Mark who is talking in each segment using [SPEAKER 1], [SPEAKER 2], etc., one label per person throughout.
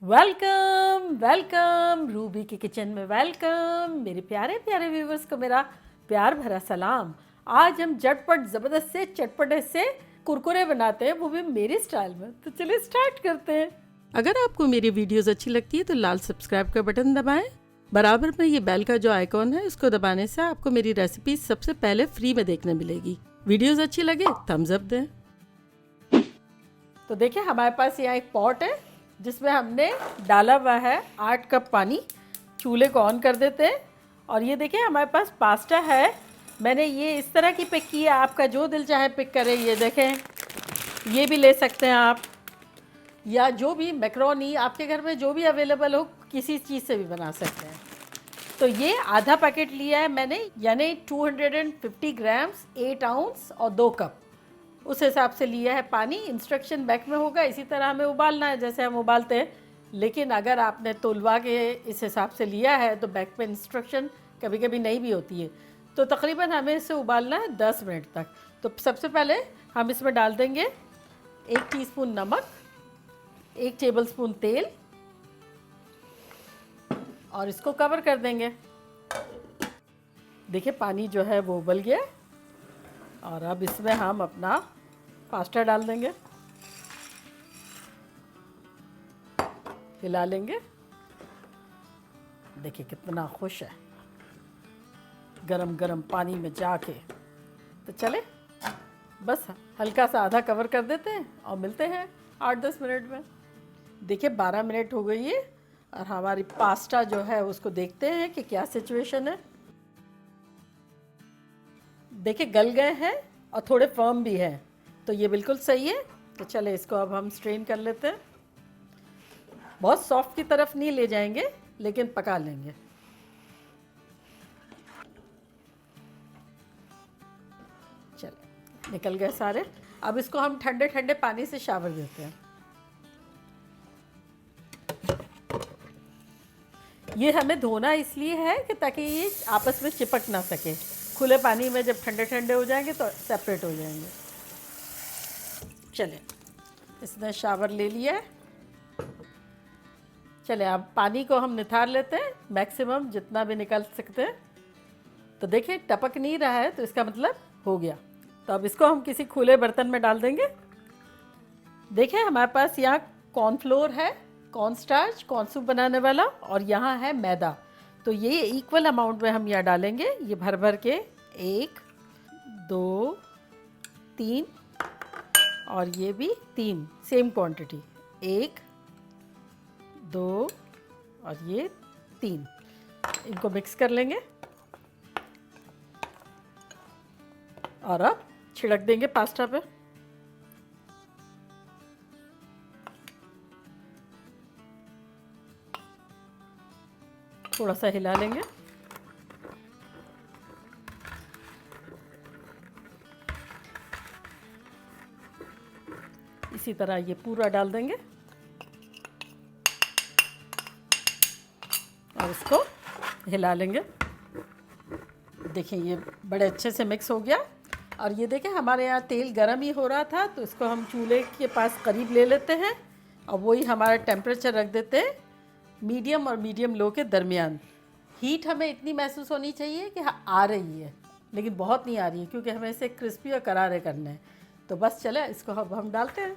[SPEAKER 1] Welcome welcome Ruby के kitchen में welcome. मेरे प्यारे प्यारे व्यूवर्स को मेरा प्यार भरा सलाम। आज हम झटपट ज़बरदस्त से चटपटे से कुरकुरे बनाते हैं, वो भी मेरे स्टाइल में। तो चलिए स्टार्ट करते हैं। अगर आपको मेरी वीडियोस अच्छी लगती है तो लाल सब्सक्राइब का बटन दबाएं। बराबर में ये बेल का जो आइकॉन है इसको दबाने से आपको मेरी रेसिपी सबसे पहले फ्री में देखने मिलेगी। वीडियोस अच्छी लगे थम्स अप दें। तो देखिए हमारे पास यहाँ एक पॉट है जिसमें हमने डाला हुआ है 8 कप पानी। चूल्हे को ऑन कर देते हैं और ये देखिए हमारे पास पास्ता है। मैंने ये इस तरह की पिक की है, आपका जो दिल चाहे पिक करें। ये देखें, ये भी ले सकते हैं आप, या जो भी मैक्रोनी आपके घर में जो भी अवेलेबल हो किसी चीज़ से भी बना सकते हैं। तो ये आधा पैकेट लिया है मैंने, यानी 250 ग्राम्स 8 आउंस और 2 कप, उस हिसाब से लिया है पानी। इंस्ट्रक्शन बैक में होगा, इसी तरह हमें उबालना है जैसे हम उबालते हैं। लेकिन अगर आपने तोलवा के इस हिसाब से लिया है तो बैक पे इंस्ट्रक्शन कभी कभी नहीं भी होती है। तो तकरीबन हमें इसे उबालना है 10 मिनट तक। तो सबसे पहले हम इसमें डाल देंगे 1 टीस्पून नमक, 1 टेबलस्पून तेल और इसको कवर कर देंगे। देखिए पानी जो है वो उबल गया और अब इसमें हम अपना पास्ता डाल देंगे, हिला लेंगे। देखिए कितना खुश है गरम गरम पानी में जाके। तो चले बस हल्का सा आधा कवर कर देते हैं और मिलते हैं 8-10 मिनट में। देखिए 12 मिनट हो गई है और हमारी पास्ता जो है उसको देखते हैं कि क्या सिचुएशन है। देखिए गल गए हैं और थोड़े फर्म भी है, तो ये बिल्कुल सही है। तो चले इसको अब हम स्ट्रेन कर लेते हैं। बहुत सॉफ्ट की तरफ नहीं ले जाएंगे लेकिन पका लेंगे। चले निकल गए सारे। अब इसको हम ठंडे ठंडे पानी से शावर देते हैं। ये हमें धोना इसलिए है कि ताकि ये आपस में चिपक ना सके। खुले पानी में जब ठंडे ठंडे हो जाएंगे तो सेपरेट हो जाएंगे। चले इसने शावर ले लिया है। चले अब पानी को हम निथार लेते हैं, मैक्सिमम जितना भी निकाल सकते हैं। तो देखिए टपक नहीं रहा है तो इसका मतलब हो गया। तो अब इसको हम किसी खुले बर्तन में डाल देंगे। देखिए हमारे पास यहाँ कॉर्नफ्लोर है, कॉर्न स्टार्च, कॉर्न सूप बनाने वाला, और यहाँ है मैदा। तो ये इक्वल अमाउंट में हम यहाँ डालेंगे, ये भर भर के 1 2 3 और ये भी 3, सेम क्वांटिटी 1 2 और ये 3। इनको मिक्स कर लेंगे और अब छिड़क देंगे पास्ता पे। थोड़ा सा हिला लेंगे। इसी तरह ये पूरा डाल देंगे और इसको हिला लेंगे। देखिए ये बड़े अच्छे से मिक्स हो गया। और ये देखें हमारे यहाँ तेल गर्म ही हो रहा था, तो इसको हम चूल्हे के पास करीब ले लेते हैं और वही हमारा टेम्परेचर रख देते हैं मीडियम और मीडियम लो के दरमियान। हीट हमें इतनी महसूस होनी चाहिए कि हाँ आ रही है, लेकिन बहुत नहीं आ रही है क्योंकि हमें इसे क्रिस्पी और करारे करना है। तो बस चले इसको अब हम डालते हैं।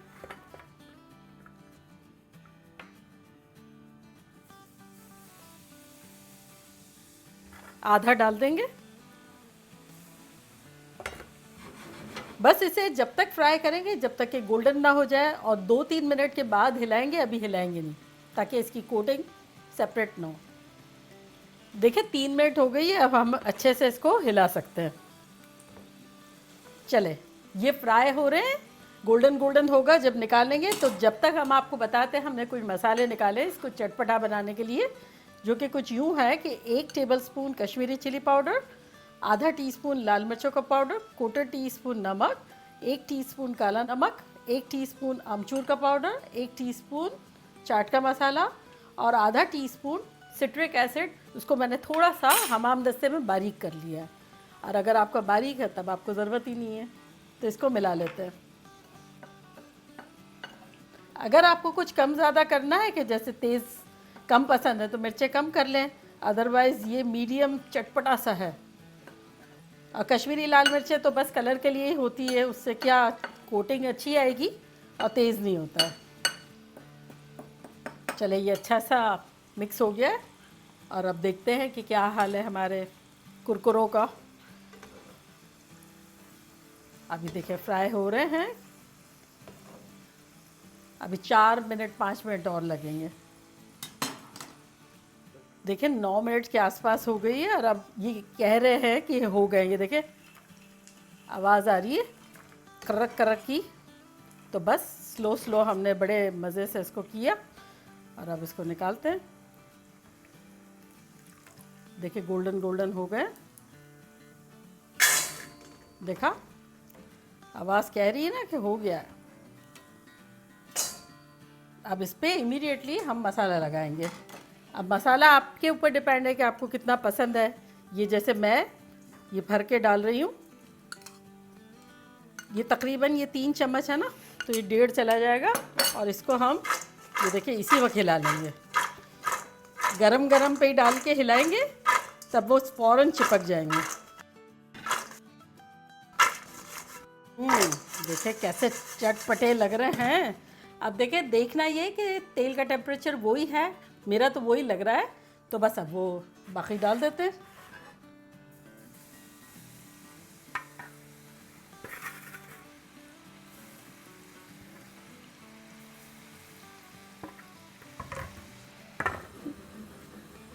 [SPEAKER 1] आधा डाल देंगे। बस इसे जब तक फ्राई करेंगे जब तक कि गोल्डन ना हो जाए, और 2-3 मिनट के बाद हिलाएंगे, अभी हिलाएंगे नहीं ताकि इसकी कोटिंग सेपरेट ना हो। देखिए 3 मिनट हो गई है, अब हम अच्छे से इसको हिला सकते हैं। चले ये फ्राई हो रहे हैं, गोल्डन गोल्डन होगा जब निकालेंगे। तो जब तक हम आपको बताते हैं हमने कुछ मसाले निकाले इसको चटपटा बनाने के लिए, जो कि कुछ यूँ है कि 1 टेबलस्पून कश्मीरी चिली पाउडर, आधा टीस्पून लाल मिर्चों का पाउडर, 1/4 टीस्पून नमक, 1 टीस्पून काला नमक, 1 टीस्पून अमचूर का पाउडर, 1 टीस्पून चाट का मसाला और आधा टीस्पून सिट्रिक एसिड। उसको मैंने थोड़ा सा हमाम दस्ते में बारीक कर लिया है, और अगर आपका बारीक है तब आपको ज़रूरत ही नहीं है। तो इसको मिला लेते हैं। अगर आपको कुछ कम ज़्यादा करना है कि जैसे तेज़ कम पसंद है तो मिर्चें कम कर लें, अदरवाइज़ ये मीडियम चटपटा सा है। और कश्मीरी लाल मिर्चें तो बस कलर के लिए ही होती है, उससे क्या कोटिंग अच्छी आएगी और तेज़ नहीं होता है। चले ये अच्छा सा मिक्स हो गया है और अब देखते हैं कि क्या हाल है हमारे कुरकुरों का। अभी देखिए फ्राई हो रहे हैं, अभी 4 मिनट 5 मिनट और लगेंगे। देखिए 9 मिनट के आसपास हो गई है और अब ये कह रहे हैं कि हो गए। ये देखिए आवाज़ आ रही है करक करक की। तो बस स्लो स्लो हमने बड़े मज़े से इसको किया और अब इसको निकालते हैं। देखिए गोल्डन गोल्डन हो गए, देखा आवाज़ कह रही है ना कि हो गया है। अब इस पर इमीडिएटली हम मसाला लगाएंगे। अब मसाला आपके ऊपर डिपेंड है कि आपको कितना पसंद है। ये जैसे मैं ये भर के डाल रही हूँ, ये तकरीबन ये 3 चम्मच है ना, तो ये 1.5 चला जाएगा और इसको हम ये देखिए इसी वक्त हिला लेंगे। गरम गरम पे ही डाल के हिलाएंगे तब वो फ़ौरन चिपक जाएंगे। देखिए कैसे चटपटे लग रहे हैं। अब देखिए देखना ये कि तेल का टेम्परेचर वही है, मेरा तो वही लग रहा है। तो बस अब वो बाकी डाल देते हैं।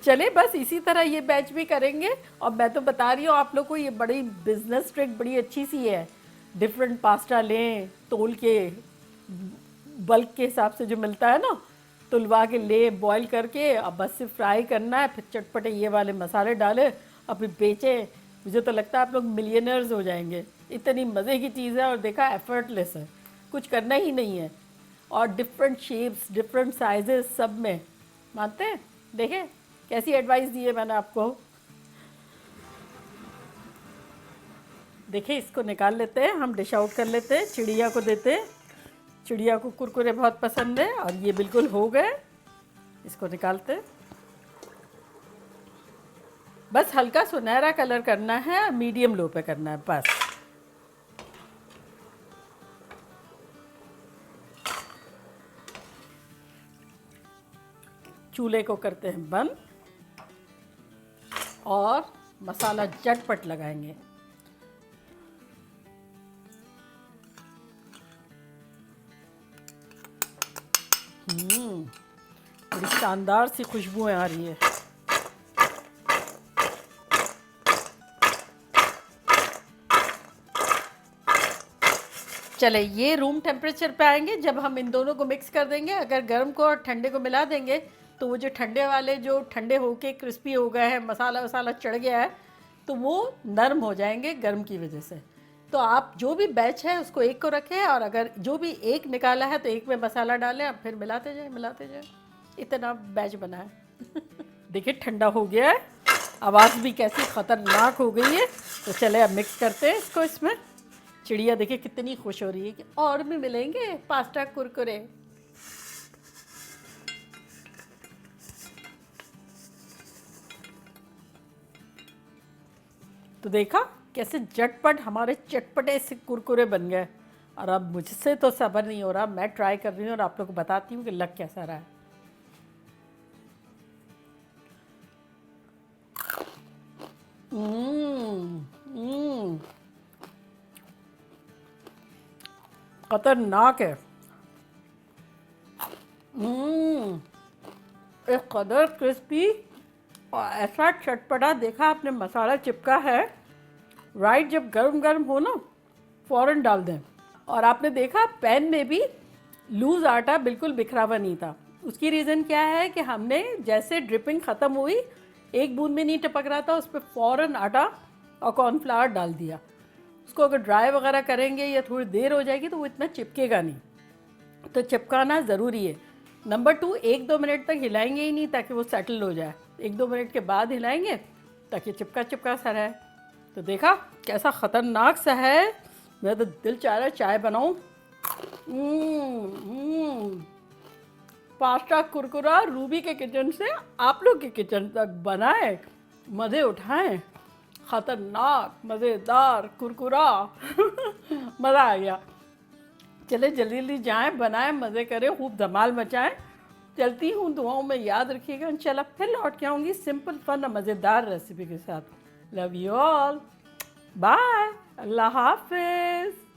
[SPEAKER 1] चले बस इसी तरह ये बैच भी करेंगे। और मैं तो बता रही हूँ आप लोग को, ये बड़ी बिजनेस ट्रिक बड़ी अच्छी सी है। डिफरेंट पास्ता लें तोल के, बल्क के हिसाब से जो मिलता है ना, तुलवा के ले बॉईल करके, अब बस सिर्फ फ्राई करना है, फिर चटपटे ये वाले मसाले डाले और फिर बेचें। मुझे तो लगता है आप लोग मिलियनर्स हो जाएंगे। इतनी मज़े की चीज़ है और देखा एफर्टलेस है, कुछ करना ही नहीं है। और डिफरेंट शेप्स डिफरेंट साइजेस सब में, मानते हैं। देखें कैसी एडवाइस दी है मैंने आपको। देखिए इसको निकाल लेते हैं, हम डिश आउट कर लेते हैं, चिड़िया को देते हैं। चिड़िया को कुरकुरे बहुत पसंद है और ये बिल्कुल हो गए। इसको निकालते हैं। बस हल्का सुनहरा कलर करना है, मीडियम लो पे करना है बस। चूल्हे को करते हैं बंद और मसाला झटपट लगाएंगे। बड़ी शानदार सी खुशबुएं आ रही है। चले ये रूम टेम्परेचर पे आएंगे जब हम इन दोनों को मिक्स कर देंगे। अगर गर्म को और ठंडे को मिला देंगे तो वो जो ठंडे वाले जो ठंडे होके क्रिस्पी हो गए हैं, मसाला वसाला चढ़ गया है, तो वो नरम हो जाएंगे गर्म की वजह से। तो आप जो भी बैच है उसको एक को रखें और अगर जो भी एक निकाला है तो एक में मसाला डालें और फिर मिलाते जाए। इतना बैच बना है। देखिए ठंडा हो गया है, आवाज़ भी कैसी ख़तरनाक हो गई है। तो चले अब मिक्स करते हैं इसको इसमें। चिड़िया देखिए कितनी खुश हो रही है कि और भी मिलेंगे पास्ता कुरकुरे। तो देखा कैसे झटपट हमारे चटपटे से कुरकुरे बन गए। और अब मुझसे तो सब्र नहीं हो रहा, मैं ट्राई कर रही हूँ और आप लोग को बताती हूँ कि लग कैसा रहा है। खतरनाक है। एक कदर क्रिस्पी और ऐसा चटपटा। देखा आपने मसाला चिपका है, राइट जब गर्म गर्म हो ना फ़ौरन डाल दें। और आपने देखा पैन में भी लूज़ आटा बिल्कुल बिखरा हुआ नहीं था। उसकी रीज़न क्या है कि हमने जैसे ड्रिपिंग ख़त्म हुई, एक बूंद में नहीं टपक रहा था, उस पर फ़ौरन आटा और कॉर्नफ्लावर डाल दिया। उसको अगर ड्राई वगैरह करेंगे या थोड़ी देर हो जाएगी तो वो इतना चिपकेगा नहीं। तो चिपकाना ज़रूरी है। नंबर 2, 1-2 मिनट तक हिलाएंगे ही नहीं ताकि वो सेटल हो जाए। 1-2 मिनट के बाद हिलाएंगे ताकि चिपका चिपका सा रहे। तो देखा कैसा ख़तरनाक सा है। मेरा तो दिल चाह रहा है चाय बनाऊँ। पास्ता कुरकुरा रूबी के किचन से आप लोग के किचन तक बनाए, मज़े उठाएं, खतरनाक मज़ेदार कुरकुरा मज़ा आ गया। चले जल्दी जल्दी जाएं, बनाएं, मज़े करें, खूब धमाल मचाएं। चलती हूँ, दुआओं में याद रखिएगा। इंशाल्लाह फिर लौट के आऊँगी सिंपल फन और मज़ेदार रेसिपी के साथ। लव यू ऑल, बाय, अल्लाह हाफिज़।